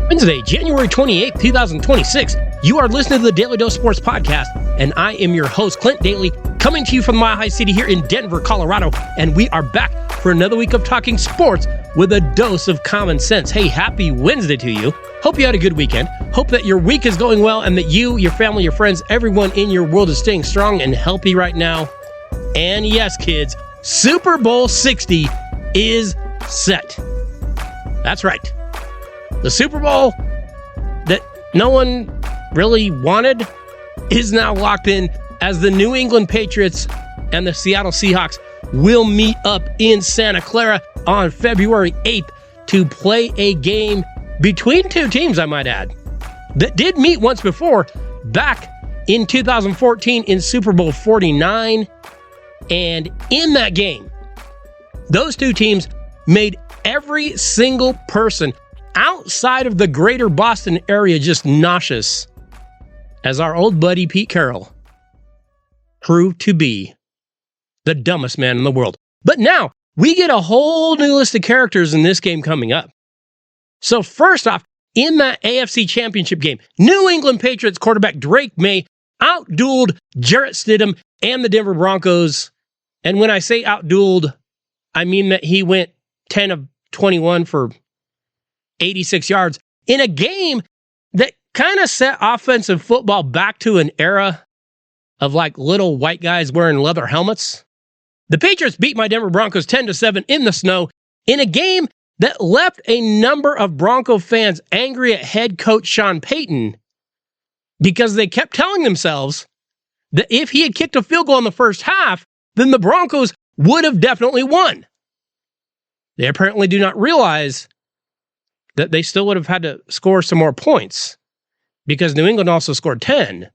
Wednesday, January 28th, 2026. You are listening to the Daly Dose Sports Podcast, and I am your host, Clint Daly, coming to you from the Mile High City here in Denver, Colorado, and we are back for another week of talking sports with a dose of common sense. Hey, happy Wednesday to you. Hope you had a good weekend. Hope that your week is going well and that you, your family, your friends, everyone in your world is staying strong and healthy right now. And yes, kids, Super Bowl 60 is set. That's right. The Super Bowl that no one really wanted is now locked in as the New England Patriots and the Seattle Seahawks will meet up in Santa Clara on February 8th to play a game between two teams, I might add, that did meet once before back in 2014 in Super Bowl 49. And in that game, those two teams made every single person outside of the greater Boston area just nauseous, as our old buddy Pete Carroll proved to be the dumbest man in the world. But now, we get a whole new list of characters in this game coming up. So first off, in that AFC Championship game, New England Patriots quarterback Drake May outdueled Jarrett Stidham and the Denver Broncos. And when I say outdueled, I mean that he went 10 of 21 for 86 yards in a game that kind of set offensive football back to an era of like little white guys wearing leather helmets. The Patriots beat my Denver Broncos 10-7 in the snow in a game that left a number of Bronco fans angry at head coach Sean Payton because they kept telling themselves that if he had kicked a field goal in the first half, then the Broncos would have definitely won. They apparently do not realize that they still would have had to score some more points because New England also scored 10.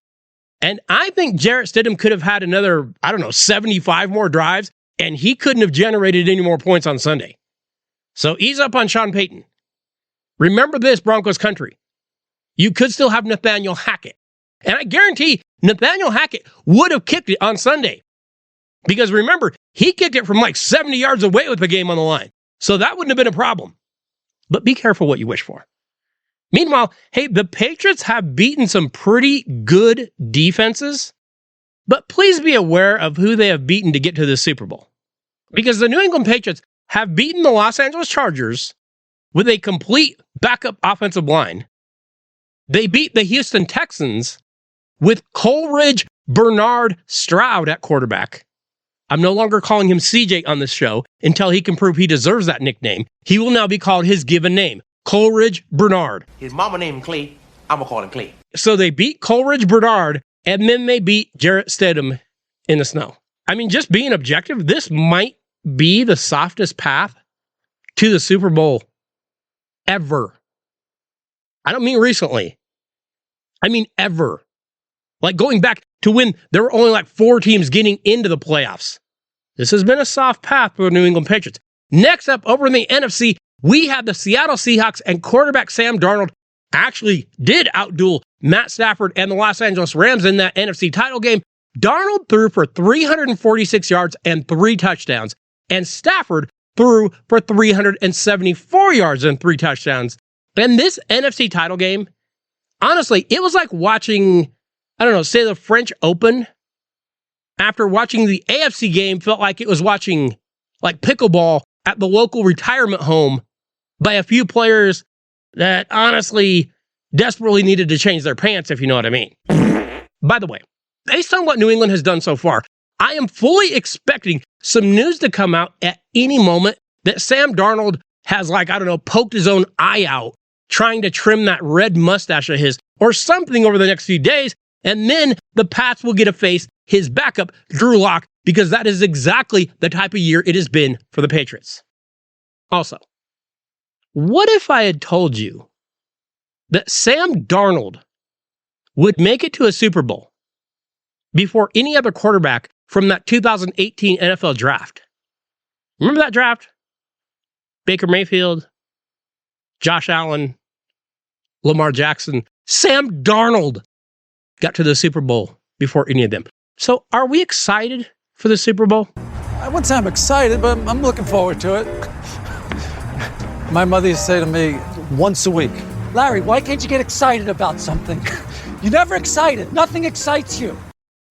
And I think Jarrett Stidham could have had another, 75 more drives, and he couldn't have generated any more points on Sunday. So ease up on Sean Payton. Remember this, Broncos country. You could still have Nathaniel Hackett. And I guarantee Nathaniel Hackett would have kicked it on Sunday. Because remember, he kicked it from like 70 yards away with the game on the line. So that wouldn't have been a problem. But be careful what you wish for. Meanwhile, hey, the Patriots have beaten some pretty good defenses, but please be aware of who they have beaten to get to the Super Bowl. Because the New England Patriots have beaten the Los Angeles Chargers with a complete backup offensive line. They beat the Houston Texans with Coleridge Bernard Stroud at quarterback. I'm no longer calling him CJ on this show until he can prove he deserves that nickname. He will now be called his given name, Coleridge Bernard. His mama named him Clay. I'm going to call him Clay. So they beat Coleridge Bernard, and then they beat Jarrett Stidham in the snow. I mean, just being objective, this might be the softest path to the Super Bowl ever. I don't mean recently. I mean ever. Like going back to when there were only like 4 teams getting into the playoffs. This has been a soft path for the New England Patriots. Next up, over in the NFC, we have the Seattle Seahawks, and quarterback Sam Darnold actually did outduel Matt Stafford and the Los Angeles Rams in that NFC title game. Darnold threw for 346 yards and 3 touchdowns, and Stafford threw for 374 yards and 3 touchdowns. And this NFC title game, honestly, it was like watching, say the French Open. After watching the AFC game, felt like it was watching like pickleball at the local retirement home by a few players that honestly desperately needed to change their pants, if you know what I mean. By the way, based on what New England has done so far, I am fully expecting some news to come out at any moment that Sam Darnold has poked his own eye out trying to trim that red mustache of his or something over the next few days. And then the Pats will get to face his backup, Drew Lock, because that is exactly the type of year it has been for the Patriots. Also, what if I had told you that Sam Darnold would make it to a Super Bowl before any other quarterback from that 2018 NFL draft? Remember that draft? Baker Mayfield, Josh Allen, Lamar Jackson, Sam Darnold got to the Super Bowl before any of them. So are we excited for the Super Bowl? I wouldn't say I'm excited, but I'm looking forward to it. My mother used to say to me once a week, Larry, why can't you get excited about something? You're never excited. Nothing excites you.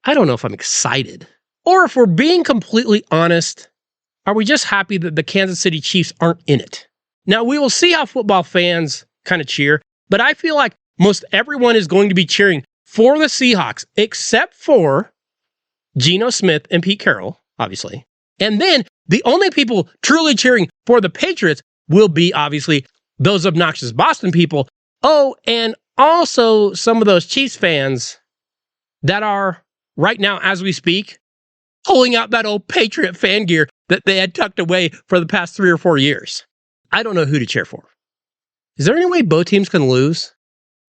I don't know if I'm excited. Or if we're being completely honest, are we just happy that the Kansas City Chiefs aren't in it? Now, we will see how football fans kind of cheer, but I feel like most everyone is going to be cheering for the Seahawks, except for Geno Smith and Pete Carroll, obviously. And then the only people truly cheering for the Patriots will be, obviously, those obnoxious Boston people. Oh, and also some of those Chiefs fans that are, right now as we speak, pulling out that old Patriot fan gear that they had tucked away for the past 3 or 4 years. I don't know who to cheer for. Is there any way both teams can lose?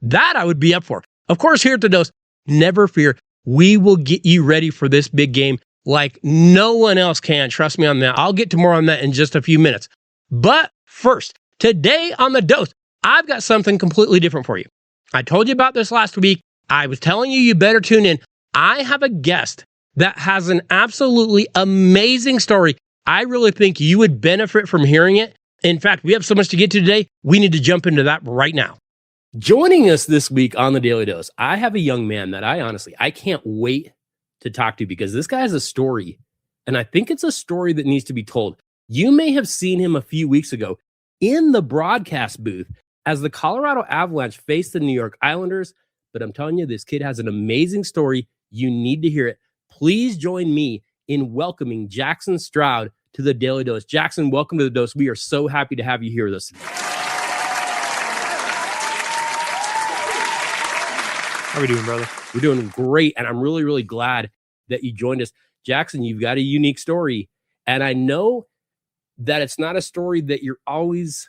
That I would be up for. Of course, here at The Dose, never fear. We will get you ready for this big game like no one else can. Trust me on that. I'll get to more on that in just a few minutes. But first, today on The Dose, I've got something completely different for you. I told you about this last week. I was telling you better tune in. I have a guest that has an absolutely amazing story. I really think you would benefit from hearing it. In fact, we have so much to get to today, we need to jump into that right now. Joining us this week on the Daily Dose, I have a young man that I can't wait to talk to because this guy has a story, and I think it's a story that needs to be told. You may have seen him a few weeks ago in the broadcast booth as the Colorado Avalanche faced the New York Islanders, but I'm telling you, this kid has an amazing story. You need to hear it. Please join me in welcoming Jackson Stroud to the Daily Dose. Jackson, welcome to the Dose. We are so happy to have you here with us. How are we doing, brother? We're doing great, and I'm really, really glad that you joined us. Jackson, you've got a unique story, and I know that it's not a story that you're always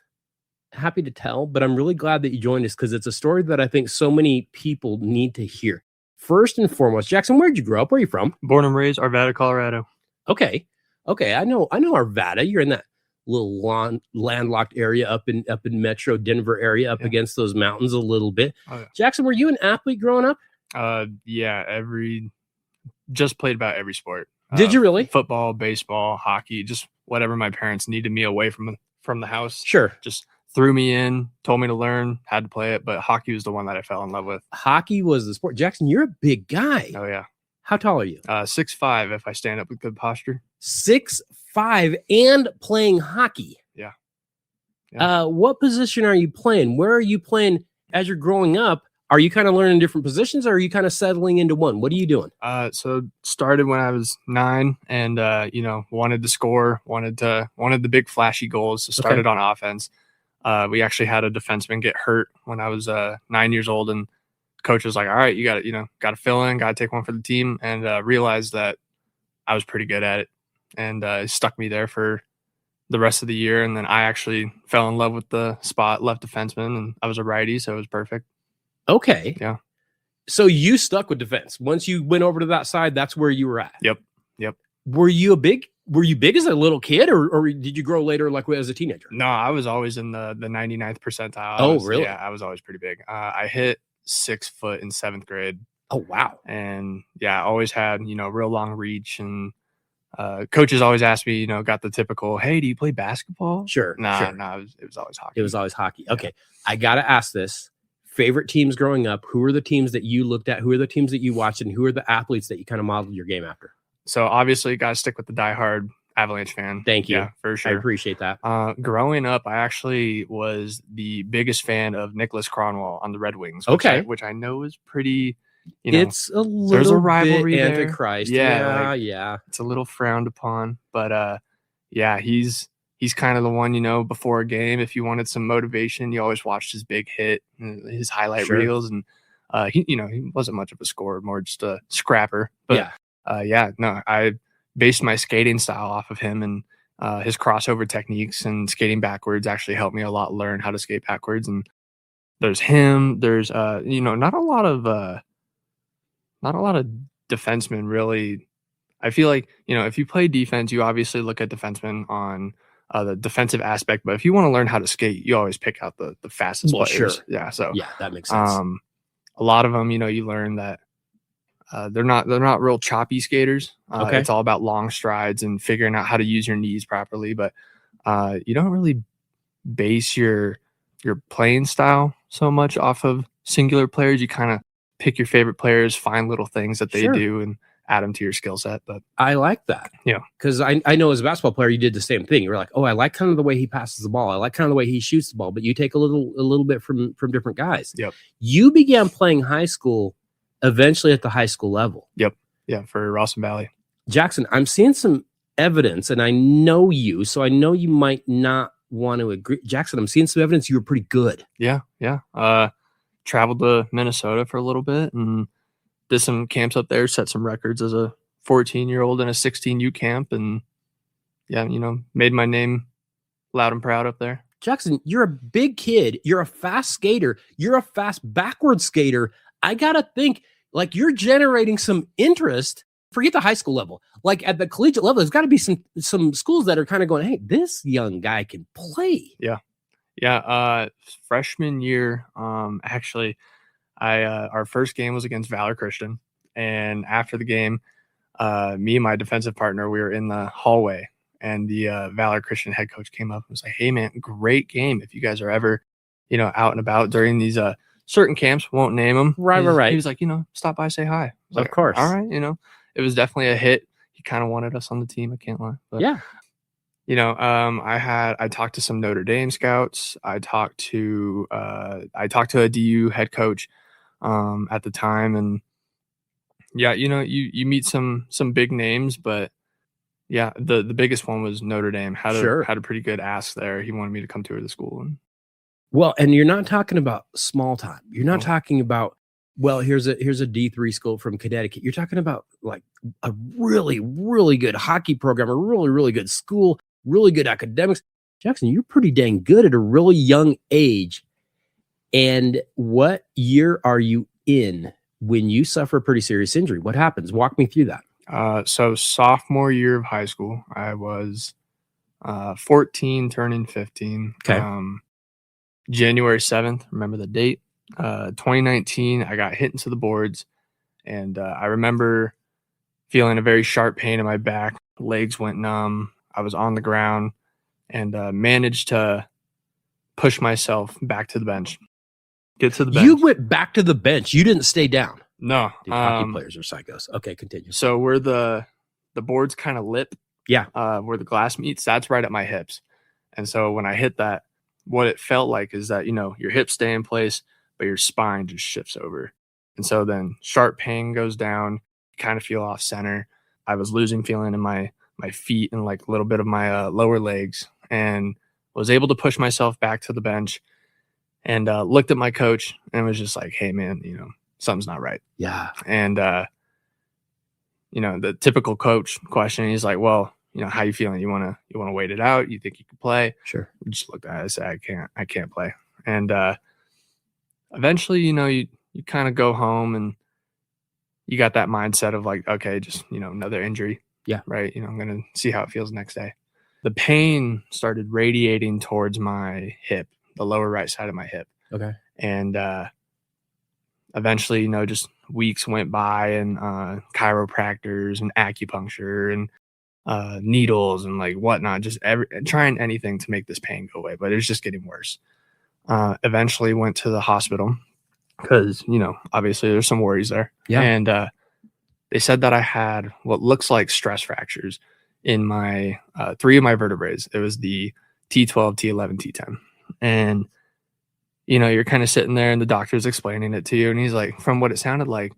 happy to tell, but I'm really glad that you joined us because it's a story that I think so many people need to hear. First and foremost, Jackson, where'd you grow up? Where are you from? Born and raised Arvada, Colorado. Okay. I know Arvada. You're in that little landlocked area up in Metro Denver area, up against those mountains a little bit. Oh, yeah. Jackson, were you an athlete growing up? Just played about every sport. Did you really? Football, baseball, hockey, just whatever my parents needed me away from the house. Sure. Just threw me in, told me to learn, had to play it, but hockey was the one that I fell in love with. Hockey was the sport. Jackson, you're a big guy. Oh, yeah. How tall are you? 6'5" if I stand up with good posture. 6'5" and playing hockey. Yeah. What position are you playing? Where are you playing as you're growing up? Are you kind of learning different positions, or are you kind of settling into one? What are you doing? So started when I was 9 and, wanted to score, wanted the big flashy goals. So started on offense. We actually had a defenseman get hurt when I was 9 years old, and coach was like, all right, you got to fill in, got to take one for the team, and realized that I was pretty good at it, and stuck me there for the rest of the year. And then I actually fell in love with the spot, left defenseman, and I was a righty, so it was perfect. Okay. Yeah. So you stuck with defense. Once you went over to that side, that's where you were at. Yep. Were you big as a little kid, or did you grow later, like as a teenager? No, I was always in the 99th percentile. Oh, really? Yeah, I was always pretty big. I hit 6 foot in 7th grade. Oh, wow. And yeah, I always had, real long reach, and coaches always asked me, got the typical, hey, do you play basketball? Sure. Nah, it was always hockey. It was always hockey. Okay. I got to ask this. Favorite teams growing up, who are the teams that you looked at? Who are the teams that you watched? And who are the athletes that you kind of modeled your game after? So obviously, got to stick with the diehard Avalanche fan. Thank you. Yeah, for sure. I appreciate that. Growing up, I actually was the biggest fan of Nicholas Kronwall on the Red Wings. Which I know is pretty, it's a little there's a rivalry bit there. Antichrist. Yeah. It's a little frowned upon, but he's kind of the one, before a game, if you wanted some motivation, you always watched his big hit, his highlight reels, and he wasn't much of a scorer, more just a scrapper. But I based my skating style off of him, and his crossover techniques and skating backwards actually helped me a lot learn how to skate backwards. And there's him. There's not a lot of defensemen really. I feel like if you play defense, you obviously look at defensemen on the defensive aspect, but if you want to learn how to skate, you always pick out the fastest players. Sure. Yeah. So yeah, that makes sense. A lot of them, you learn that they're not real choppy skaters. It's all about long strides and figuring out how to use your knees properly. But you don't really base your playing style so much off of singular players. You kind of pick your favorite players, find little things that they do, and add them to your skill set. But I like that. Yeah. Because I know as a basketball player, you did the same thing. You were like, oh, I like kind of the way he passes the ball. I like kind of the way he shoots the ball, but you take a little bit from different guys. Yep. You began playing high school eventually at the high school level. Yep. Yeah. For Rawson Valley. Jackson, I'm seeing some evidence, and I know you, so I know you might not want to agree. Jackson, I'm seeing some evidence you were pretty good. Yeah. Traveled to Minnesota for a little bit and did some camps up there, set some records as a 14-year-old in a 16U camp, and made my name loud and proud up there. Jackson, you're a big kid. You're a fast skater. You're a fast backward skater. I got to think, like, you're generating some interest. Forget the high school level. Like, at the collegiate level, there's got to be some schools that are kind of going, hey, this young guy can play. Yeah. Freshman year, actually, our first game was against Valor Christian, and after the game, me and my defensive partner, we were in the hallway, and the Valor Christian head coach came up and was like, "Hey man, great game. If you guys are ever, out and about during these certain camps, won't name them." Right. He was like, stop by, say hi. I was Of like, course. All right. It was definitely a hit. He kind of wanted us on the team. I can't lie. But, Yeah. I talked to some Notre Dame scouts. I talked to a DU head coach at the time, and yeah, you meet some big names, but yeah, the biggest one was Notre Dame. Had a pretty good ask there. He wanted me to come tour the school. And you're not talking about small time. You're not talking about, well, here's a D3 school from Connecticut. You're talking about like a really, really good hockey program, a really, really good school, really good academics. Jackson, you're pretty dang good at a really young age. And what year are you in when you suffer a pretty serious injury? What happens? Walk me through that. So sophomore year of high school, I was 14, turning 15. Okay. January 7th, remember the date, 2019, I got hit into the boards, and I remember feeling a very sharp pain in my back. Legs went numb. I was on the ground and managed to push myself back to the bench. Get to the bench. You went back to the bench. You didn't stay down. No. Dude, hockey players are psychos. Okay, continue. So where the boards kind of lip, yeah, where the glass meets, that's right at my hips. And so when I hit that, what it felt like is that, your hips stay in place, but your spine just shifts over. And so then sharp pain goes down, kind of feel off center. I was losing feeling in my feet and like a little bit of my lower legs, and was able to push myself back to the bench and looked at my coach and was just like, hey man, something's not right. Yeah. And, the typical coach question, he's like, well, how you feeling? You want to wait it out? You think you can play? Sure. I just looked at it and said, I can't play. And eventually, you kind of go home and you got that mindset of like, okay, just, another injury. Yeah. Right. I'm going to see how it feels next day. The pain started radiating towards my hip, the lower right side of my hip. Okay. And eventually, just weeks went by, and chiropractors and acupuncture and needles and like whatnot, just trying anything to make this pain go away, but it was just getting worse. Eventually went to the hospital because, obviously there's some worries there. Yeah. And they said that I had what looks like stress fractures in my 3 of my vertebrae. It was the T12, T11, T10. And, you're kind of sitting there and the doctor's explaining it to you. And he's like, from what it sounded like,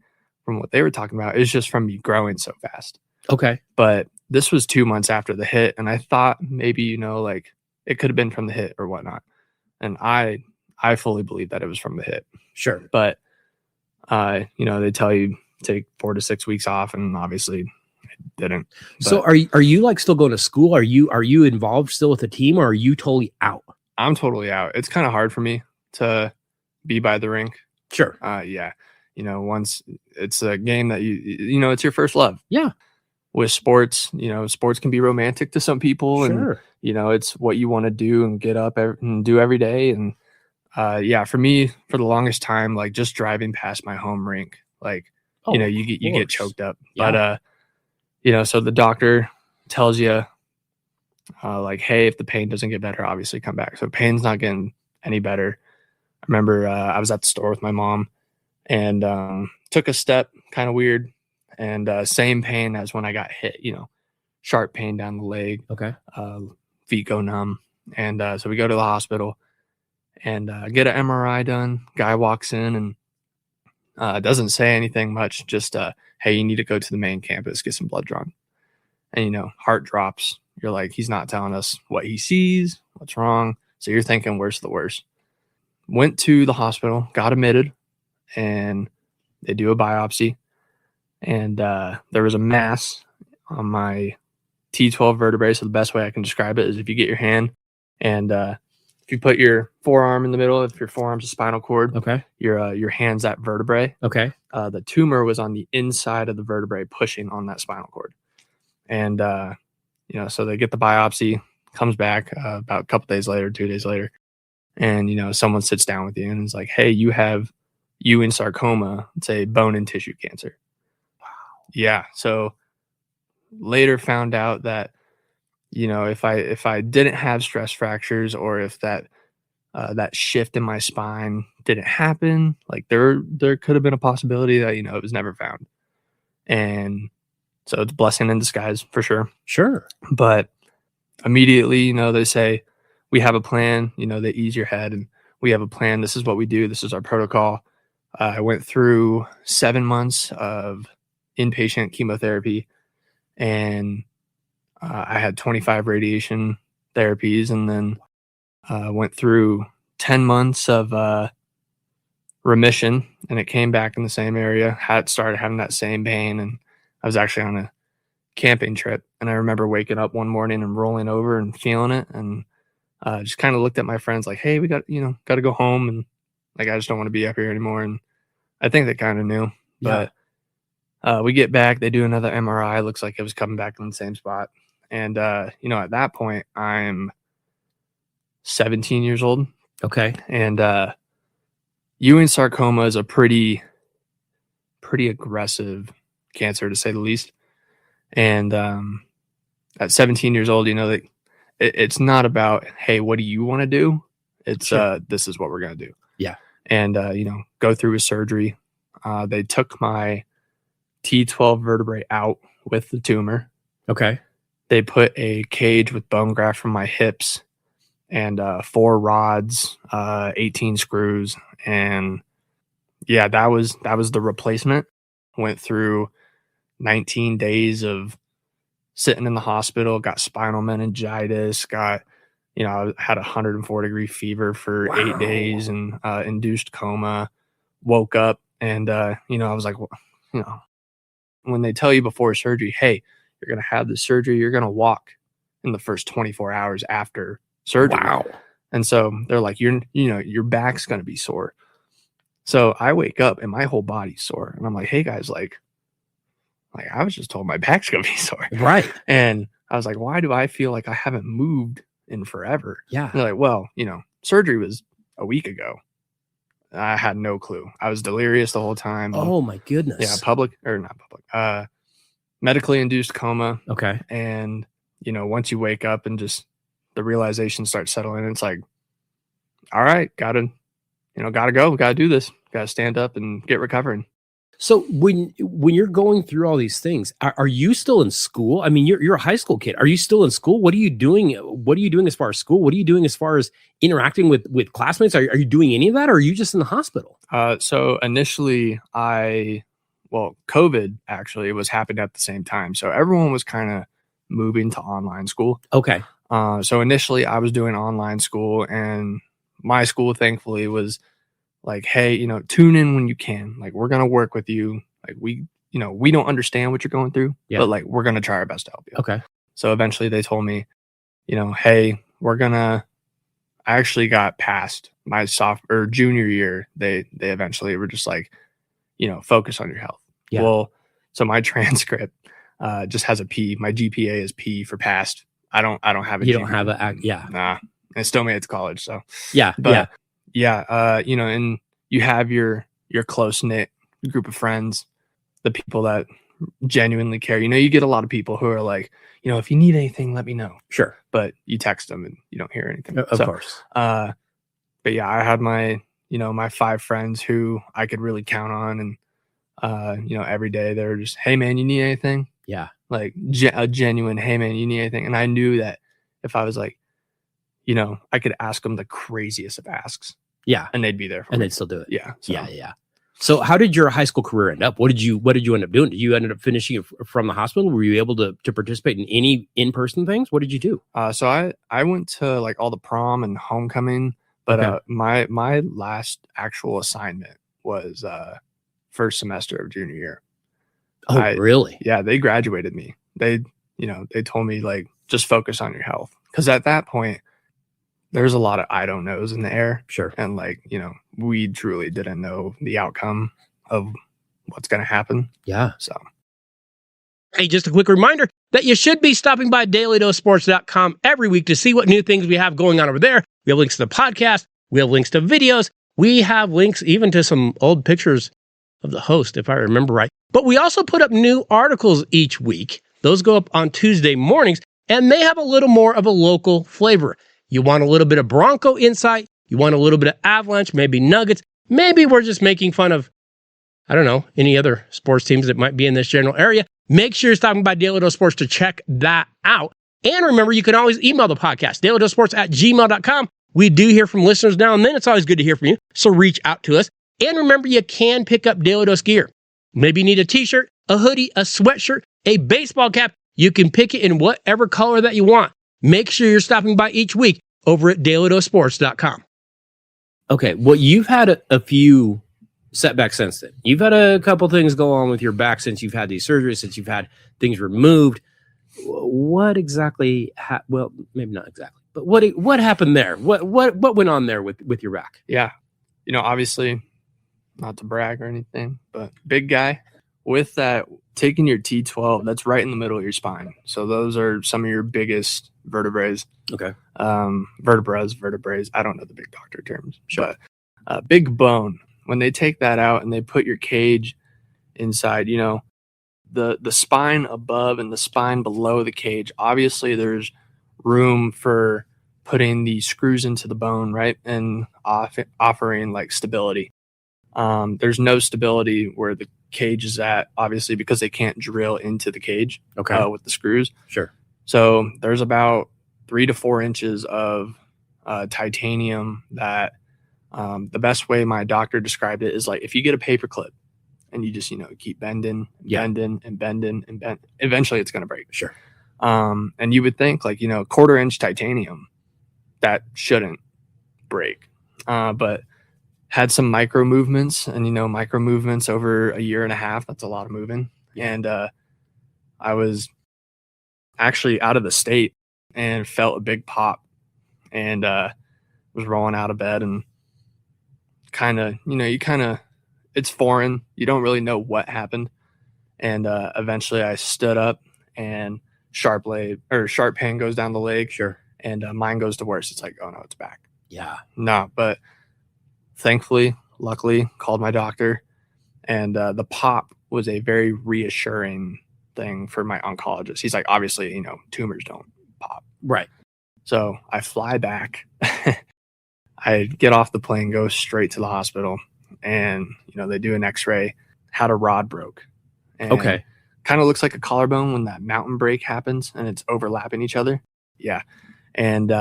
from what they were talking about, it's just from me growing so fast. Okay. But this was 2 months after the hit. And I thought maybe, like it could have been from the hit or whatnot. And I fully believe that it was from the hit. Sure. But, they tell you take 4 to 6 weeks off, and obviously I didn't. But so are you like still going to school? Are you involved still with the team, or are you totally out? I'm totally out. It's kind of hard for me to be by the rink. Sure. Yeah. Once it's a game that it's your first love. Yeah. With sports, sports can be romantic to some people. Sure. And, it's what you want to do and get up and do every day. And yeah, for me, for the longest time, like just driving past my home rink, like, you get choked up. Yeah. But, so the doctor tells you, like, hey, if the pain doesn't get better, obviously come back. So pain's not getting any better. remember I was at the store with my mom and took a step, kind of weird, and same pain as when I got hit, sharp pain down the leg. Okay. Feet go numb. And so we go to the hospital and get an MRI done. Guy walks in and doesn't say anything much, just, hey, you need to go to the main campus, get some blood drawn. And, heart drops. You're like, he's not telling us what he sees, what's wrong. So you're thinking, where's the worst? Went to the hospital, got admitted, and they do a biopsy. And there was a mass on my T12 vertebrae. So the best way I can describe it is if you get your hand and if you put your forearm in the middle, if your forearm's a spinal cord, Okay. your hand's that vertebrae. Okay. The tumor was on the inside of the vertebrae pushing on that spinal cord. And, so they get the biopsy, comes back about a couple days later, 2 days later. And, someone sits down with you and is like, hey, you have Ewing sarcoma. It's a bone and tissue cancer. Wow. Yeah. So later found out that, if I didn't have stress fractures or if that shift in my spine didn't happen, like there could have been a possibility that, it was never found. And so it's a blessing in disguise for sure. Sure. But immediately, they say, we have a plan, they ease your head and we have a plan. This is what we do. This is our protocol. I went through 7 months of inpatient chemotherapy and I had 25 radiation therapies and then went through 10 months of remission and it came back in the same area, started having that same pain. And I was actually on a camping trip and I remember waking up one morning and rolling over and feeling it and just kind of looked at my friends like, hey, we got to go home and like, I just don't want to be up here anymore. And I think they kind of knew, but we get back, they do another MRI. Looks like it was coming back in the same spot. And, at that point I'm 17 years old. Okay. And Ewing sarcoma is a pretty aggressive cancer to say the least. And at 17 years old, that it's not about, hey, what do you want to do? It's sure. This is what we're going to do. Yeah. And, go through a surgery. They took my T12 vertebrae out with the tumor. Okay. They put a cage with bone graft from my hips and 4 rods, 18 screws. And yeah, that was the replacement. Went through 19 days of sitting in the hospital, got spinal meningitis, I had 104-degree fever for 8 days and induced coma, woke up and, I was like, well, when they tell you before surgery, hey, you're going to have the surgery, you're going to walk in the first 24 hours after surgery. Wow. And so they're like, your back's going to be sore. So I wake up and my whole body's sore. And I'm like, hey guys, like I was just told my back's going to be sore. Right. And I was like, why do I feel like I haven't moved in forever? Yeah. And they're like, well, surgery was a week ago. I had no clue. I was delirious the whole time. Oh my goodness. Yeah. Medically induced coma. Okay. And, once you wake up and just the realization starts settling, it's like, all right, gotta go. Gotta do this. Gotta stand up and get recovering. So when you're going through all these things, are you still in school? I mean, you're a high school kid. Are you still in school? What are you doing? What are you doing as far as school? What are you doing as far as interacting with classmates? Are you doing any of that, or are you just in the hospital? So initially, COVID actually was happening at the same time. So everyone was kind of moving to online school. Okay. So initially, I was doing online school, and my school, thankfully, was like, hey, tune in when you can. Like, we're going to work with you. Like, we don't understand what you're going through, but like, we're going to try our best to help you. Okay. So eventually they told me, hey, I actually got past my junior year. They eventually were just like, focus on your health. Yeah. Well, so my transcript just has a P. My GPA is P for passed. I don't have a You GPA. don't have a, yeah. Nah. I still made it to college. So yeah. But and you have your close-knit group of friends, the people that genuinely care. You get a lot of people who are like, if you need anything, let me know. Sure. But you text them and you don't hear anything. Of course. But yeah, I had my, my 5 friends who I could really count on. And, every day they're just, hey, man, you need anything? Yeah. Like a genuine, hey, man, you need anything? And I knew that if I was like, I could ask them the craziest of asks. Yeah. And they'd be there for And me. they'd still do it. Yeah. So. Yeah. So how did your high school career end up? What did you end up doing? Did you end up finishing it from the hospital? Were you able to participate in any in-person things? What did you do? So I went to like all the prom and homecoming, but my last actual assignment was first semester of junior year. Oh, really? Yeah, they graduated me. They told me like, just focus on your health. Because at that point, there's a lot of I don't knows in the air. Sure. And like, we truly didn't know the outcome of what's going to happen. Yeah. So. Hey, just a quick reminder that you should be stopping by DailyDoseSports.com every week to see what new things we have going on over there. We have links to the podcast. We have links to videos. We have links even to some old pictures of the host, if I remember right. But we also put up new articles each week. Those go up on Tuesday mornings, and they have a little more of a local flavor. You want a little bit of Bronco insight. You want a little bit of Avalanche, maybe Nuggets. Maybe we're just making fun of, I don't know, any other sports teams that might be in this general area. Make sure you're stopping by Daly Dose Sports to check that out. And remember, you can always email the podcast, dailydosesports@gmail.com. We do hear from listeners now and then. It's always good to hear from you. So reach out to us. And remember, you can pick up Daly Dose gear. Maybe you need a t-shirt, a hoodie, a sweatshirt, a baseball cap. You can pick it in whatever color that you want. Make sure you're stopping by each week over at DailyDoseSports.com. Okay, well, you've had a few setbacks since then. You've had a couple things go on with your back since you've had these surgeries, since you've had things removed. What exactly? Well, maybe not exactly, but what happened there? What went on there with your back? Yeah, obviously, not to brag or anything, but big guy. With that, taking your T12, that's right in the middle of your spine. So those are some of your biggest vertebrae. Okay. Vertebrae. I don't know the big doctor terms, sure. But big bone. When they take that out and they put your cage inside, the spine above and the spine below the cage, obviously there's room for putting the screws into the bone, right? And offering like stability. There's no stability where the cage is at, obviously, because they can't drill into the cage with the screws. Sure. So there's about 3 to 4 inches of titanium that the best way my doctor described it is like if you get a paper clip and you just, keep bending, bending, eventually it's going to break. Sure. And you would think like, 1/4 inch titanium that shouldn't break. But had some micro movements and, micro movements over a year and a half. That's a lot of moving. And I was actually out of the state and felt a big pop and was rolling out of bed and kind of, it's foreign. You don't really know what happened. And eventually I stood up and sharp pain goes down the leg. Sure. And mine goes to worse. It's like, oh no, it's back. Yeah. No, but luckily called my doctor, and the pop was a very reassuring thing for my oncologist. He's like, obviously, tumors don't pop. Right. So I fly back. I get off the plane, go straight to the hospital, and, they do an x-ray, had a rod broke. And okay. Kind of looks like a collarbone when that mountain break happens and it's overlapping each other. Yeah. And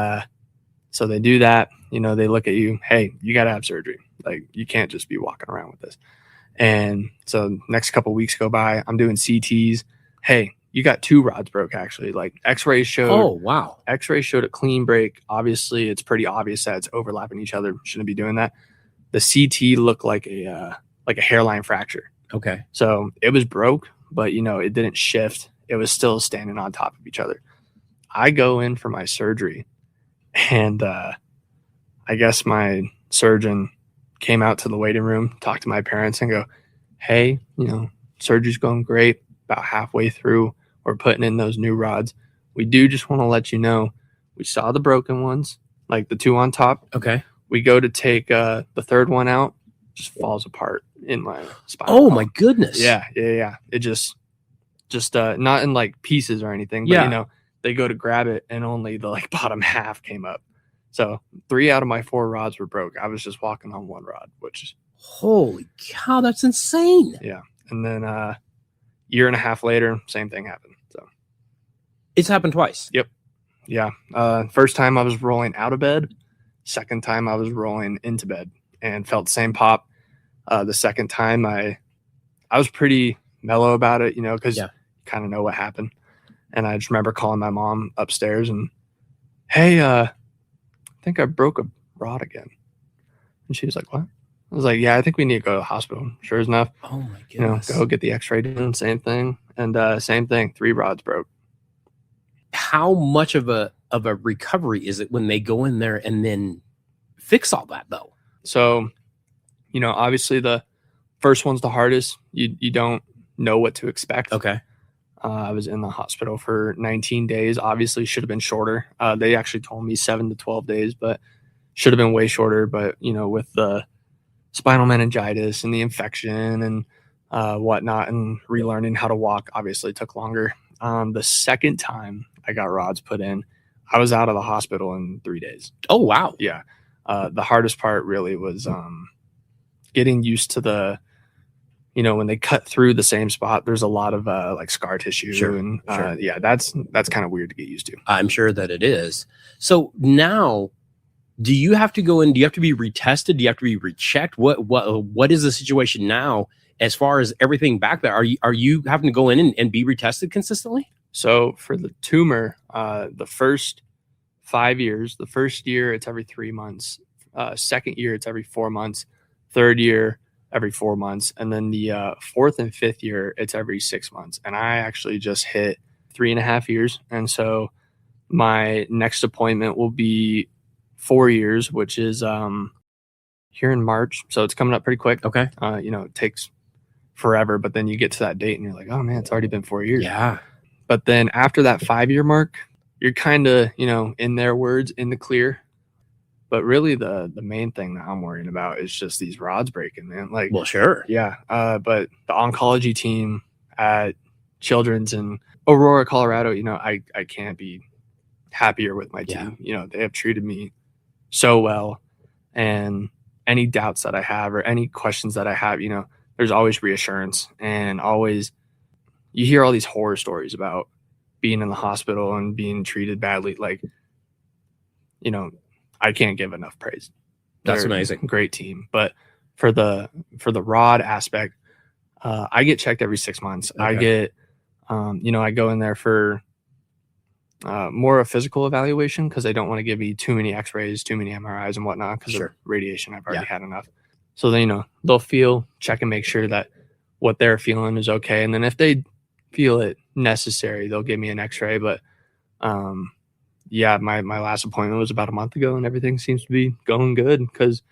so they do that. They look at you. Hey, you got to have surgery. Like, you can't just be walking around with this. And so next couple weeks go by. I'm doing CTs. Hey, you got 2 rods broke, actually. Like, X-rays showed. Oh, wow. X-rays showed a clean break. Obviously, it's pretty obvious that it's overlapping each other. Shouldn't be doing that. The CT looked like a hairline fracture. Okay. So it was broke, but, it didn't shift. It was still standing on top of each other. I go in for my surgery, and I guess my surgeon came out to the waiting room, talked to my parents, and go, hey, surgery's going great. About halfway through, we're putting in those new rods. We do just want to let you know, we saw the broken ones, like the 2 on top. Okay. We go to take the 3rd one out, just falls apart in my spine. Oh, my goodness. Yeah. It just not in like pieces or anything, but they go to grab it and only the bottom half came up. So 3 out of my 4 rods were broke. I was just walking on 1 rod, which is Holy cow, that's insane. yeah. And then year and a half later, same thing happened. So It's happened twice. yep. Yeah. First time I was rolling out of bed. Second time I was rolling into bed and felt the same pop. The second time I was pretty mellow about it, because you kind of know what happened. And I just remember calling my mom upstairs and, hey, I think I broke a rod again. And she was like, what? I was like, yeah, I think we need to go to the hospital. Sure enough, Oh my goodness. go get the x-ray done, same thing. And same thing, 3 rods broke. How much of a recovery is it when they go in there and then fix all that though? So, obviously the first one's the hardest. You don't know what to expect. Okay. I was in the hospital for 19 days. Obviously should have been shorter. They actually told me 7 to 12 days, but should have been way shorter. But, with the spinal meningitis and the infection and whatnot and relearning how to walk obviously took longer. The second time I got rods put in, I was out of the hospital in 3 days. Oh, wow. Yeah. The hardest part really was getting used to the, when they cut through the same spot, there's a lot of like scar tissue. Sure, And sure. yeah, that's kind of weird to get used to. I'm sure that it is. So now, do you have to go in? Do you have to be retested? Do you have to be rechecked? What is the situation now as far as everything back there? Are you having to go in and be retested consistently? So for the tumor, the first 5 years, the first year it's every 3 months. Second year it's every 4 months. Third year every 4 months, and then the 4th and 5th year it's every 6 months. And I actually just hit 3.5 years, and so my next appointment will be 4 years, which is here in March. So it's coming up pretty quick. Okay. It takes forever, but then you get to that date and you're like, oh man, it's already been 4 years. Yeah. But then after that 5-year mark, you're kind of, in their words, in the clear. But really the main thing that I'm worrying about is just these rods breaking, man. Like, Well, sure. yeah. But the oncology team at Children's in Aurora, Colorado, I can't be happier with my team. They have treated me so well, and any doubts that I have or any questions that I have, there's always reassurance, and always you hear all these horror stories about being in the hospital and being treated badly. Like, I can't give enough praise. That's They're amazing. a great team. But for the rod aspect, I get checked every 6 months. Okay. I get, I go in there for more a physical evaluation because they don't want to give me too many x-rays, too many MRIs and whatnot because Sure. of radiation. I've already had enough. So then, they'll check and make sure that what they're feeling is okay. And then if they feel it necessary, they'll give me an x-ray. But yeah, my last appointment was about a month ago, and everything seems to be going good because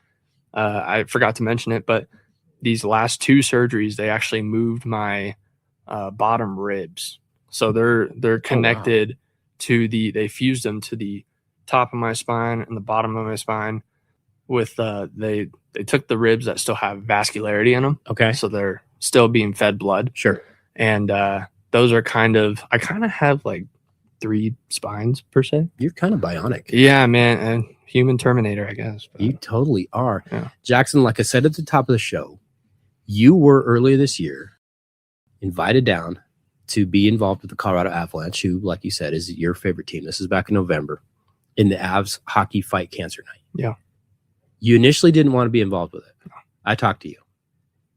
I forgot to mention it, but these last 2 surgeries, they actually moved my bottom ribs. So they're connected to they fused them to the top of my spine and the bottom of my spine with they took the ribs that still have vascularity in them. Okay. So they're still being fed blood. Sure. And those are I kind of have like 3 spines per se. You're kind of bionic. Yeah, man. And human Terminator, I guess. But You totally are. Yeah. Jackson, like I said at the top of the show, you were earlier this year invited down to be involved with the Colorado Avalanche, who, like you said, is your favorite team. This is back in November in the Avs Hockey Fight Cancer Night. Yeah. You initially didn't want to be involved with it. I talked to you.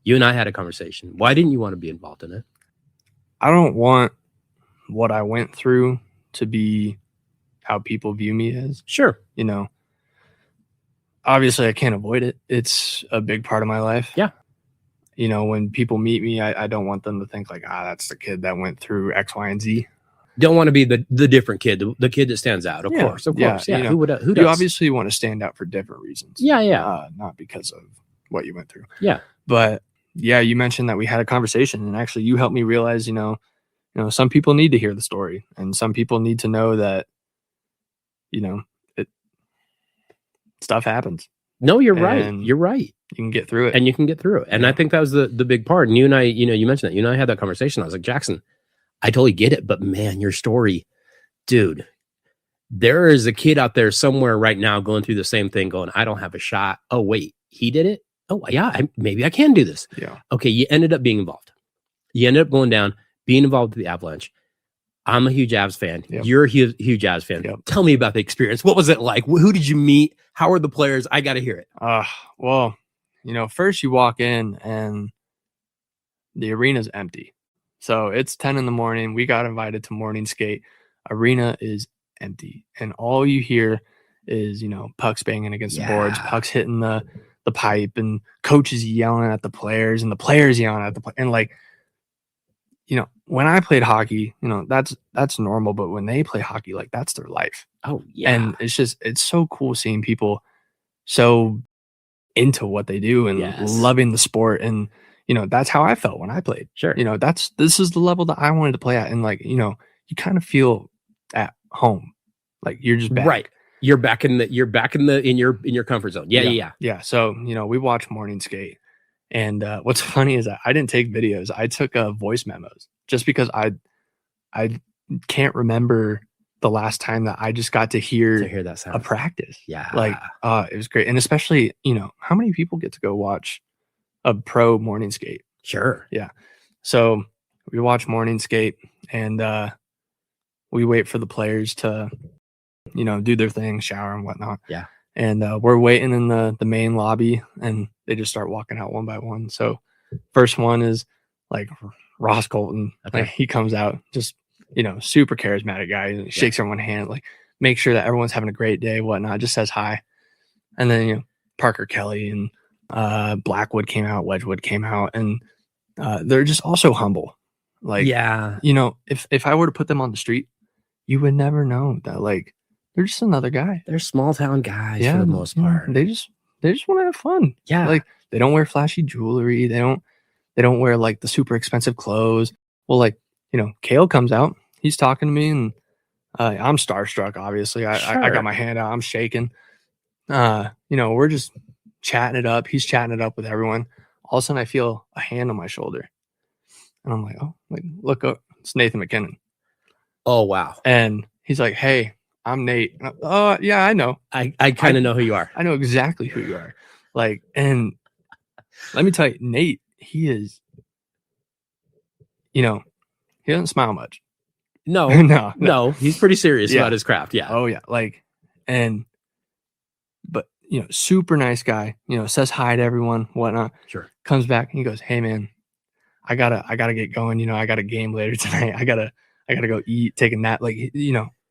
You and I had a conversation. Why didn't you want to be involved in it? I don't want what I went through to be how people view me as. Sure. Obviously I can't avoid it. It's a big part of my life. Yeah. When people meet me, I don't want them to think like, that's the kid that went through X, Y, and Z. Don't want to be the different kid, the kid that stands out. Of course. Yeah. Who does? You obviously want to stand out for different reasons. Yeah. Not because of what you went through. Yeah. But yeah, you mentioned that we had a conversation, and actually you helped me realize, some people need to hear the story, and some people need to know that, stuff happens. No, you're right. You're right. You can get through it. And you can get through it. And I think that was the big part. And you and I, you mentioned that. You and I had that conversation. I was like, Jackson, I totally get it. But man, your story, dude, there is a kid out there somewhere right now going through the same thing, going, I don't have a shot. Oh, wait, he did it? Oh, yeah, maybe I can do this. Yeah. Okay, you ended up being involved. You ended up going down, being involved with the Avalanche. I'm a huge Avs fan. Yep. You're a huge Avs fan. Yep. Tell me about the experience. What was it like? Who did you meet? How are the players? I got to hear it. Well, first you walk in and the arena's empty. So it's 10 in the morning. We got invited to morning skate. Arena is empty. And all you hear is, pucks banging against the boards, pucks hitting the pipe, and coaches yelling at the players, and the players yelling at the play. And when I played hockey, that's normal. But when they play hockey, that's their life. Oh, yeah. And it's so cool seeing people so into what they do and loving the sport. And, that's how I felt when I played. Sure. This is the level that I wanted to play at. And you kind of feel at home. Like you're just back. Right. You're back in your comfort zone. Yeah. So, we watch morning skate. And what's funny is that I didn't take videos. I took voice memos just because I can't remember the last time that I just got to hear that sound. A practice. Yeah. It was great. And especially, how many people get to go watch a pro morning skate? Sure. Yeah. So we watch morning skate and we wait for the players to, do their thing, shower and whatnot. Yeah. And we're waiting in the main lobby, and they just start walking out one by one. So first one is Ross Colton. Okay. He comes out, just, super charismatic guy. He shakes everyone's hand, make sure that everyone's having a great day, whatnot, just says hi. And then, Parker Kelly and Blackwood came out, Wedgwood came out, and they're just also humble. If I were to put them on the street, you would never know that, they're just another guy. They're small town guys for the most part. They just want to have fun. Yeah. They don't wear flashy jewelry. They don't wear the super expensive clothes. Well, Kale comes out, he's talking to me, and I'm starstruck, obviously. I got my hand out, I'm shaking. We're just chatting it up. He's chatting it up with everyone. All of a sudden I feel a hand on my shoulder. And I'm like, oh, look up. It's Nathan McKinnon. Oh, wow. And he's like, hey, I'm Nate. Oh, yeah, I know. I kind of know who you are. I know exactly who you are. And let me tell you, Nate, he is, he doesn't smile much. No, no. He's pretty serious about his craft. Yeah. Oh, yeah. But, super nice guy, says hi to everyone, whatnot. Sure. Comes back and he goes, hey, man, I gotta get going. I got a game later tonight. I gotta go eat, take a nap.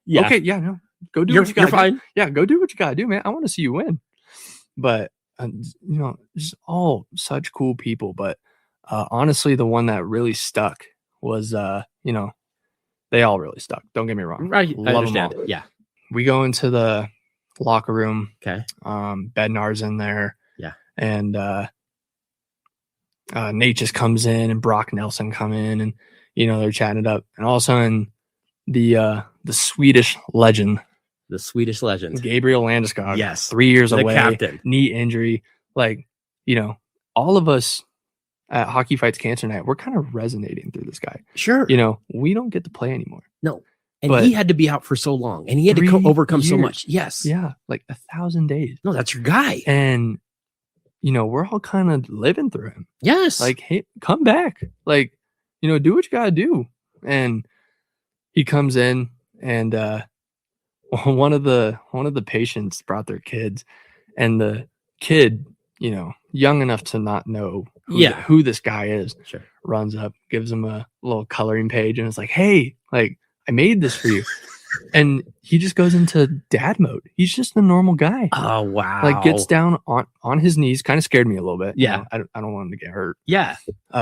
Yeah. Okay. Yeah. No, go do what you gotta do. Fine. Yeah. Go do what you gotta do, man. I want to see you win. But, just all such cool people. But, honestly, the one that really stuck was, they all really stuck. Don't get me wrong. Right. Love I understand. them all. Yeah. We go into the locker room. Okay. Bednar's in there. Yeah. And, Nate just comes in and Brock Nelson come in and, they're chatting it up. And all of a sudden the Swedish legend, Gabriel Landeskog. Yes. 3 years The away. captain. Knee injury. All of us at Hockey Fights Cancer Night, we're kind of resonating through this guy. Sure. We don't get to play anymore. No. And But he had to be out for so long, and he had to overcome so much. Yes. Yeah. 1,000 days. No, that's your guy. And, we're all kind of living through him. Yes. Hey, come back. Do what you got to do. And he comes in and one of the patients brought their kids, and the kid, young enough to not know who this guy is, Sure. runs up, gives him a little coloring page, and it's like, hey, I made this for you. And he just goes into dad mode. He's just a normal guy. Oh, wow. Gets down on his knees. Kind of scared me a little bit. Yeah. I don't want him to get hurt. Yeah.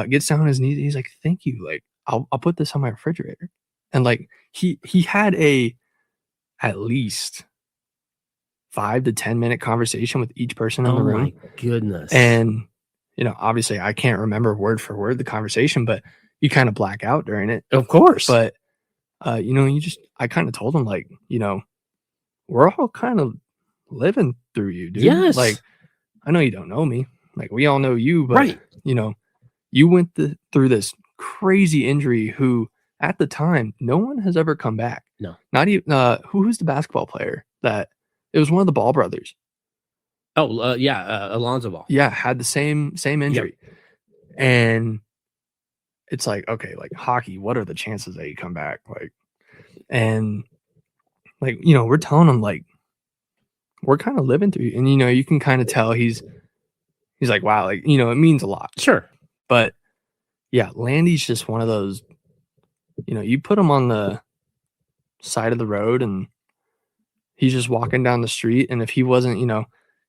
Gets down on his knees. He's like, thank you. I'll put this on my refrigerator. And he had at least 5 to 10 minute conversation with each person in the room. Oh my goodness. And, obviously I can't remember word for word the conversation, but you kind of black out during it. Of course. But, I kind of told him, we're all kind of living through you, dude. Yes. I know you don't know me. We all know you, but, right. You went through this crazy injury at the time, no one has ever come back. No. Not even who's the basketball player that it was one of the Ball brothers. Oh, Alonzo Ball. Yeah, had the same injury. Yep. And it's like, okay, like hockey, what are the chances that you come back? Like, and like, you know, we're telling him like we're kind of living through, and you know, you can kind of tell he's like, wow, like, you know, it means a lot. Sure. But yeah, Landy's just one of those, you know, you put him on the side of the road and he's just walking down the street, and if he wasn't, you know,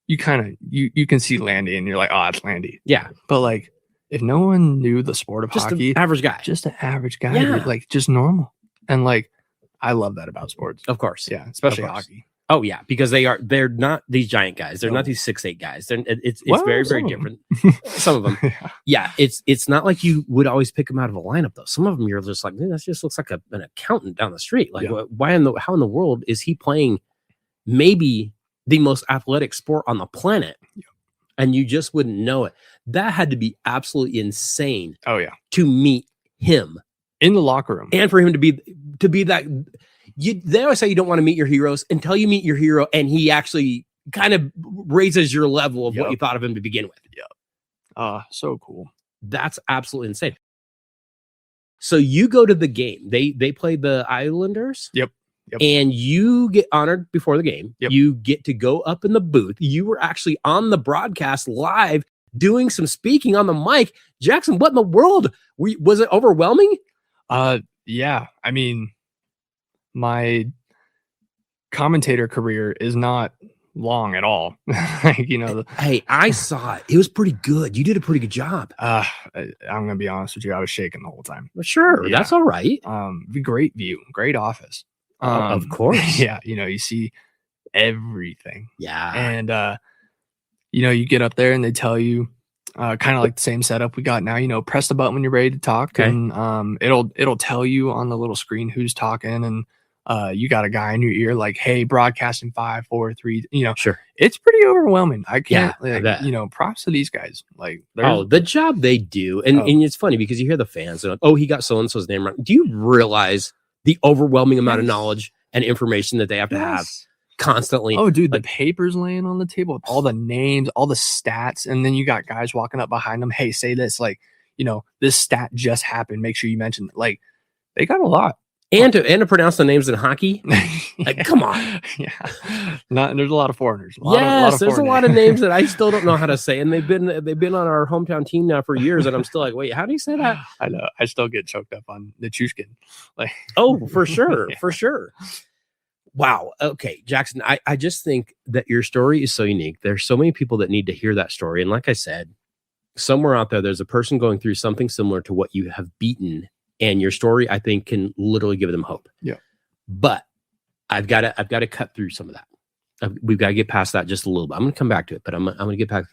you kind of you can see Landy and you're like, oh, it's Landy. Yeah. But like, if no one knew the sport of just hockey, an average guy, yeah. Like just normal. And like, I love that about sports. Of course. Yeah. Especially hockey. Oh yeah. Because they're not these giant guys. They're not these 6'8" guys. It's very, very different. Some of them. Yeah. It's not like you would always pick them out of a lineup though. Some of them you're just like, man, that just looks like an accountant down the street. Like how in the world is he playing maybe the most athletic sport on the planet? Yeah. And you just wouldn't know it. That had to be absolutely insane. Oh yeah. To meet him in the locker room, and for him to be that. They always say you don't want to meet your heroes until you meet your hero, and he actually kind of raises your level of what you thought of him to begin with. Yeah. So cool. That's absolutely insane. So you go to the game. They played the Islanders. Yep. And you get honored before the game. Yep. You get to go up in the booth. You were actually on the broadcast live doing some speaking on the mic. Jackson, what in the world? Was it overwhelming? Yeah. I mean, my commentator career is not long at all. Like, you know, hey, I saw it. It was pretty good. You did a pretty good job. I'm gonna be honest with you. I was shaking the whole time. Well, sure, yeah. That's all right. Great view, great office. Of course. Yeah, you know, you see everything. Yeah. And you know, you get up there and they tell you kind of like the same setup we got now, you know, press the button when you're ready to talk. Okay. And it'll tell you on the little screen who's talking, and you got a guy in your ear like, hey, broadcasting 5, 4, 3, you know. Sure. It's pretty overwhelming. I can't you know, props to these guys. Like, the job they do. And it's funny because you hear the fans, they're like, oh, he got so-and-so's name wrong. Do you realize the overwhelming amount of knowledge and information that they have to have constantly? Oh, dude, like, the papers laying on the table with all the names, all the stats, and then you got guys walking up behind them. Hey, say this, like, you know, this stat just happened. Make sure you mention it. Like, they got a lot. And to pronounce the names in hockey, like, come on. Yeah, there's a lot of foreigners. There's a lot of names that I still don't know how to say, and they've been on our hometown team now for years, and I'm still like, wait, how do you say that? I know. I still get choked up on the Chushkin. Like, oh, for sure, for sure. Wow. Okay, Jackson, I just think that your story is so unique. There's so many people that need to hear that story, and like I said, somewhere out there's a person going through something similar to what you have beaten. And your story, I think, can literally give them hope. Yeah. But I've got to cut through some of that. We've got to get past that just a little bit. I'm going to come back to it, but I'm going to get back.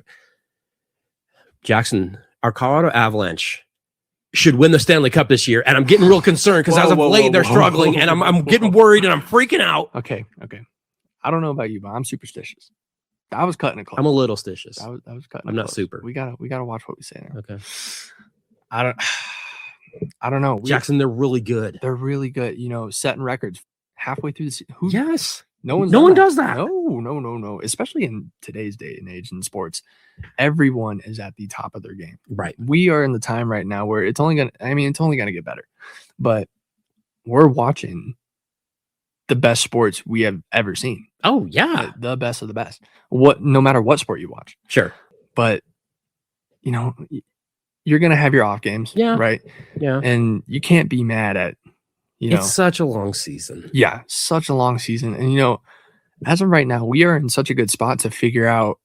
Jackson, our Colorado Avalanche should win the Stanley Cup this year, and I'm getting real concerned because as of late they're struggling, and I'm getting worried and I'm freaking out. Okay. I don't know about you, but I'm superstitious. I was cutting it close. I'm a little stitious. I was cutting. I'm not super. We gotta watch what we say now. Okay. I don't know. Jackson, they're really good. They're really good. You know, setting records halfway through the season. Yes. No one does that. No. Especially in today's day and age in sports, everyone is at the top of their game. Right. We are in the time right now where it's only gonna get better. But we're watching the best sports we have ever seen. Oh yeah. The best of the best. No matter what sport you watch. Sure. But you know, you're going to have your off games, right? Yeah. And you can't be mad at, you know. It's such a long season. Yeah, such a long season. And, you know, as of right now, we are in such a good spot to figure out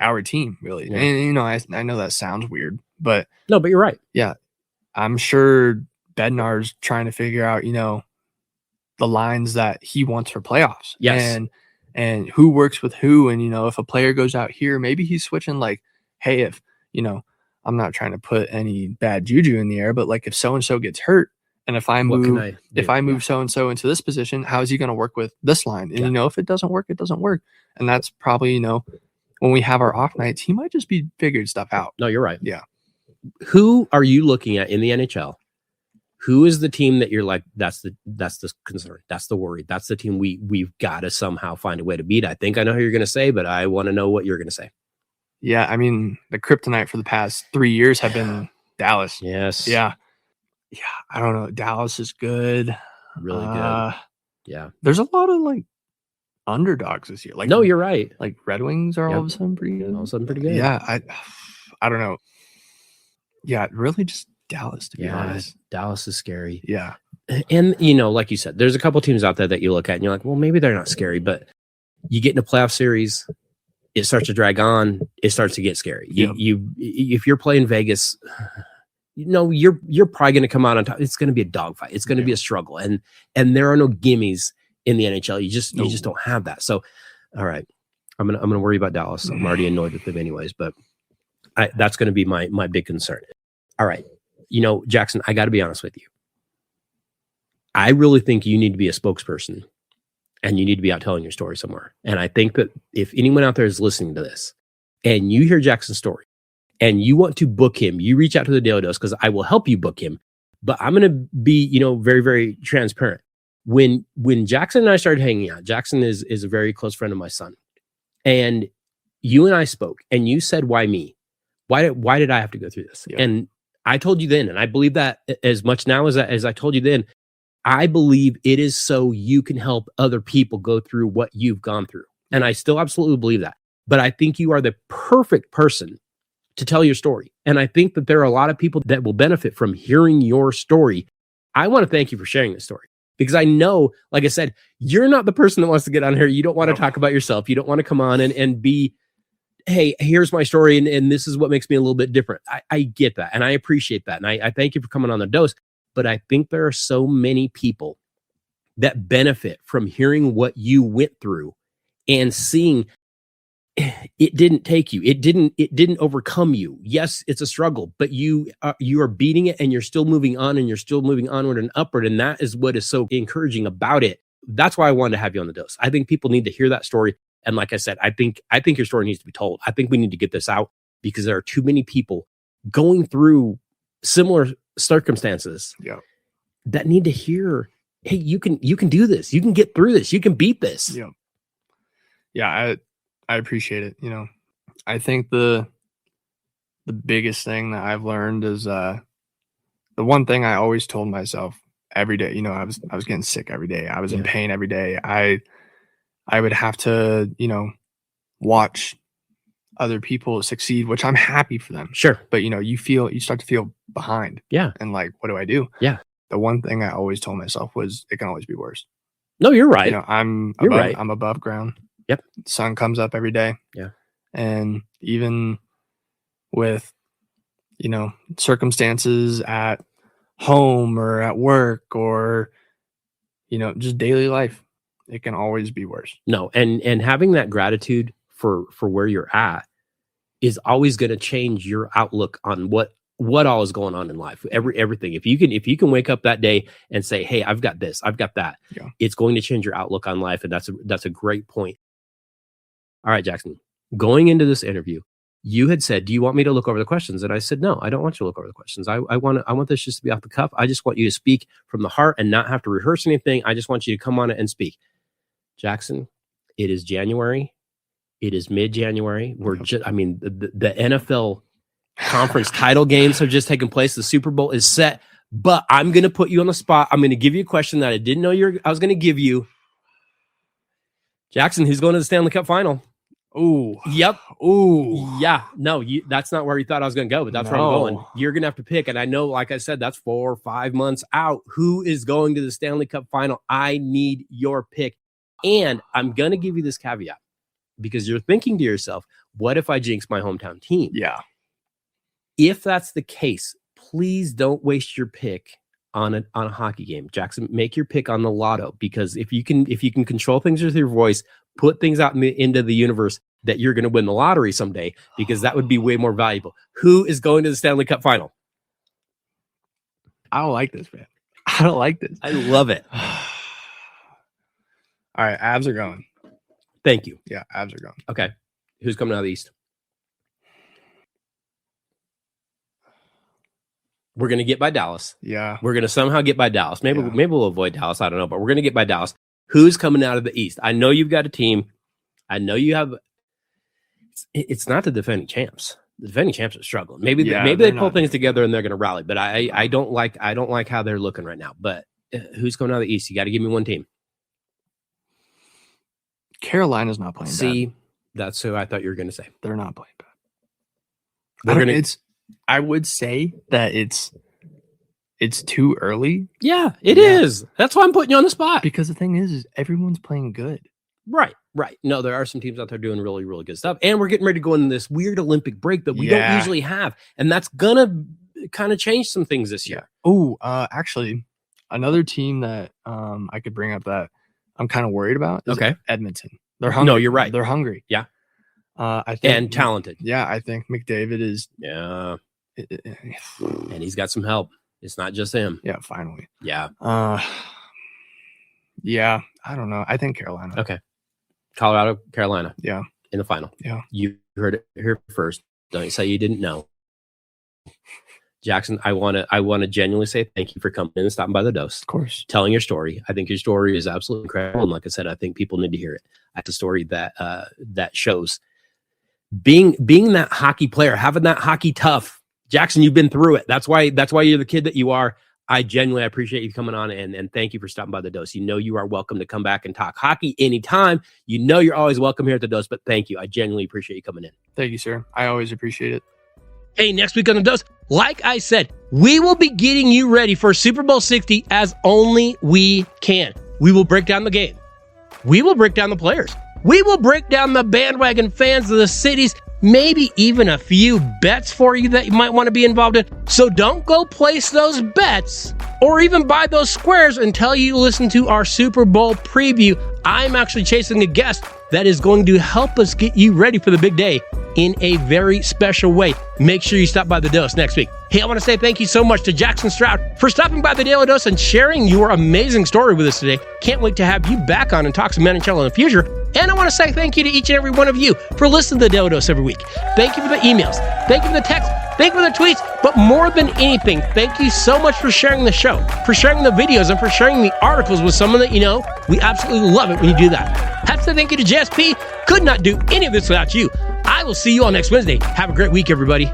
our team, really. Yeah. And, you know, I know that sounds weird, but. No, but you're right. Yeah. I'm sure Bednar's trying to figure out, you know, the lines that he wants for playoffs. Yes. And who works with who. And, you know, if a player goes out here, maybe he's switching like, hey, if, you know, I'm not trying to put any bad juju in the air, but like if so-and-so gets hurt and if I move so-and-so into this position, how is he going to work with this line? And, you know, if it doesn't work, it doesn't work. And that's probably, you know, when we have our off nights, he might just be figured stuff out. No, you're right. Yeah. Who are you looking at in the NHL Who is the team that you're like, that's the concern, that's the worry, that's the team we've got to somehow find a way to beat? I think I know who you're going to say, but I want to know what you're going to say. Yeah, I mean, the kryptonite for the past 3 years have been Dallas. Yes. Yeah, I don't know. Dallas is good. Really good. Yeah. There's a lot of like underdogs this year. Like, no, you're right. Like Red Wings are all of a sudden pretty good. All of a sudden pretty good. Yeah, I don't know. Yeah, really just Dallas, to be honest. Dallas is scary. Yeah. And, you know, like you said, there's a couple teams out there that you look at and you're like, well, maybe they're not scary, but you get in a playoff series, it starts to drag on, it starts to get scary. If you're playing Vegas, you know, you're probably going to come out on top. It's going to be a dogfight. It's going to be a struggle. And there are no gimmies in the NHL. You just don't have that. So, all right, I'm gonna worry about Dallas. I'm already annoyed with them anyways, but that's going to be my big concern. All right. You know, Jackson, I got to be honest with you. I really think you need to be a spokesperson and you need to be out telling your story somewhere. And I think that if anyone out there is listening to this and you hear Jackson's story and you want to book him, you reach out to the Daly Dose because I will help you book him. But I'm going to be, you know, very, very transparent. When Jackson and I started hanging out, Jackson is a very close friend of my son. And you and I spoke and you said, why me? Why did I have to go through this? Yeah. And I told you then, and I believe that as much now as I told you then, I believe it is so you can help other people go through what you've gone through. And I still absolutely believe that. But I think you are the perfect person to tell your story. And I think that there are a lot of people that will benefit from hearing your story. I want to thank you for sharing this story because I know, like I said, you're not the person that wants to get on here. You don't want to talk about yourself. You don't want to come on and be, hey, here's my story, and this is what makes me a little bit different. I get that, and I appreciate that, and I thank you for coming on the Dose. But I think there are so many people that benefit from hearing what you went through and seeing it didn't take you. It didn't overcome you. Yes, it's a struggle, but you are beating it, and you're still moving on, and you're still moving onward and upward, and that is what is so encouraging about it. That's why I wanted to have you on the Dose. I think people need to hear that story. And like I said, I think your story needs to be told. I think we need to get this out because there are too many people going through similar circumstances that need to hear, hey, you can do this. You can get through this. You can beat this. Yeah, I appreciate it. You know, I think the biggest thing that I've learned is the one thing I always told myself every day. You know, I was getting sick every day. I was in pain every day. I would have to, you know, watch other people succeed, which I'm happy for them. Sure. But, you know, you start to feel behind. Yeah. And like, what do I do? Yeah. The one thing I always told myself was it can always be worse. No, you're right. You know, I'm above ground. Yep. The sun comes up every day. Yeah. And even with, you know, circumstances at home or at work or, you know, just daily life, it can always be worse. No, and having that gratitude for where you're at is always going to change your outlook on what all is going on in life. Everything. If you can wake up that day and say, "Hey, I've got this, I've got that," it's going to change your outlook on life, and that's a great point. All right, Jackson. Going into this interview, you had said, "Do you want me to look over the questions?" And I said, "No, I don't want you to look over the questions. I want this just to be off the cuff. I just want you to speak from the heart and not have to rehearse anything. I just want you to come on it and speak." Jackson, it is January. It is mid-January. We're just, I mean, the NFL conference title games have just taken place. The Super Bowl is set, but I'm going to put you on the spot. I'm going to give you a question that I didn't know I was going to give you. Jackson, who's going to the Stanley Cup final? Ooh. Yep. Ooh. Yeah. No, that's not where you thought I was going to go, but that's where I'm going. You're going to have to pick. And I know, like I said, that's 4 or 5 months out. Who is going to the Stanley Cup final? I need your pick. And I'm going to give you this caveat because you're thinking to yourself, what if I jinx my hometown team? Yeah. If that's the case, please don't waste your pick on a hockey game. Jackson, make your pick on the lotto, because if you can control things with your voice, put things out into the universe that you're going to win the lottery someday, because that would be way more valuable. Who is going to the Stanley Cup final? I don't like this, man. I don't like this. I love it. All right, Avs are going. Thank you. Yeah, Avs are going. Okay. Who's coming out of the East? We're going to get by Dallas. Yeah. We're going to somehow get by Dallas. Maybe we'll avoid Dallas. I don't know, but we're going to get by Dallas. Who's coming out of the East? I know you've got a team. I know you have. It's not the defending champs. The defending champs are struggling. Maybe they pull things together and they're going to rally. But I don't like how they're looking right now. But who's coming out of the East? You got to give me one team. Carolina's not playing bad. That's who I thought you were going to say. They're not playing bad. I would say that it's too early. Yeah, it is. That's why I'm putting you on the spot. Because the thing is everyone's playing good. Right. No, there are some teams out there doing really, really good stuff. And we're getting ready to go into this weird Olympic break that we don't usually have. And that's going to kind of change some things this year. Oh, actually, another team that I could bring up that I'm kind of worried about is Edmonton. They're hungry. No, you're right. They're hungry. Yeah. I think, and talented. Yeah, I think McDavid is. Yeah. And he's got some help. It's not just him. Yeah, finally. Yeah. Yeah, I don't know. I think Carolina. Okay. Colorado, Carolina. Yeah. In the final. Yeah. You heard it here first. Don't say you didn't know. Jackson, I want to genuinely say thank you for coming in and stopping by the Dose. Of course. Telling your story. I think your story is absolutely incredible. And like I said, I think people need to hear it. That's a story that shows being that hockey player, having that hockey tough. Jackson, you've been through it. That's why you're the kid that you are. I genuinely appreciate you coming on and thank you for stopping by the Dose. You know you are welcome to come back and talk hockey anytime. You know you're always welcome here at the Dose, but thank you. I genuinely appreciate you coming in. Thank you, sir. I always appreciate it. Hey, next week on the Dose, like I said, we will be getting you ready for Super Bowl 60 as only we can. We will break down the game. We will break down the players. We will break down the bandwagon fans of the cities, maybe even a few bets for you that you might want to be involved in. So don't go place those bets or even buy those squares until you listen to our Super Bowl preview. I'm actually chasing a guest that is going to help us get you ready for the big day in a very special way. Make sure you stop by the Dose next week. Hey, I want to say thank you so much to Jackson Stroud for stopping by the Daly Dose and sharing your amazing story with us today. Can't wait to have you back on and talk some NHL in the future. And I want to say thank you to each and every one of you for listening to the Daly Dose every week. Thank you for the emails. Thank you for the texts. Thank you for the tweets. But more than anything, thank you so much for sharing the show, for sharing the videos, and for sharing the articles with someone that you know. We absolutely love it when you do that. Have to say thank you to JSP. Could not do any of this without you. I will see you all next Wednesday. Have a great week, everybody.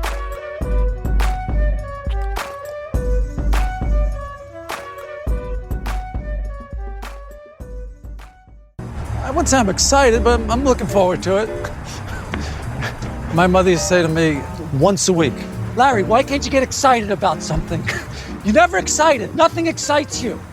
I wouldn't say I'm excited, but I'm looking forward to it. My mother used to say to me once a week, Larry, why can't you get excited about something? You're never excited. Nothing excites you.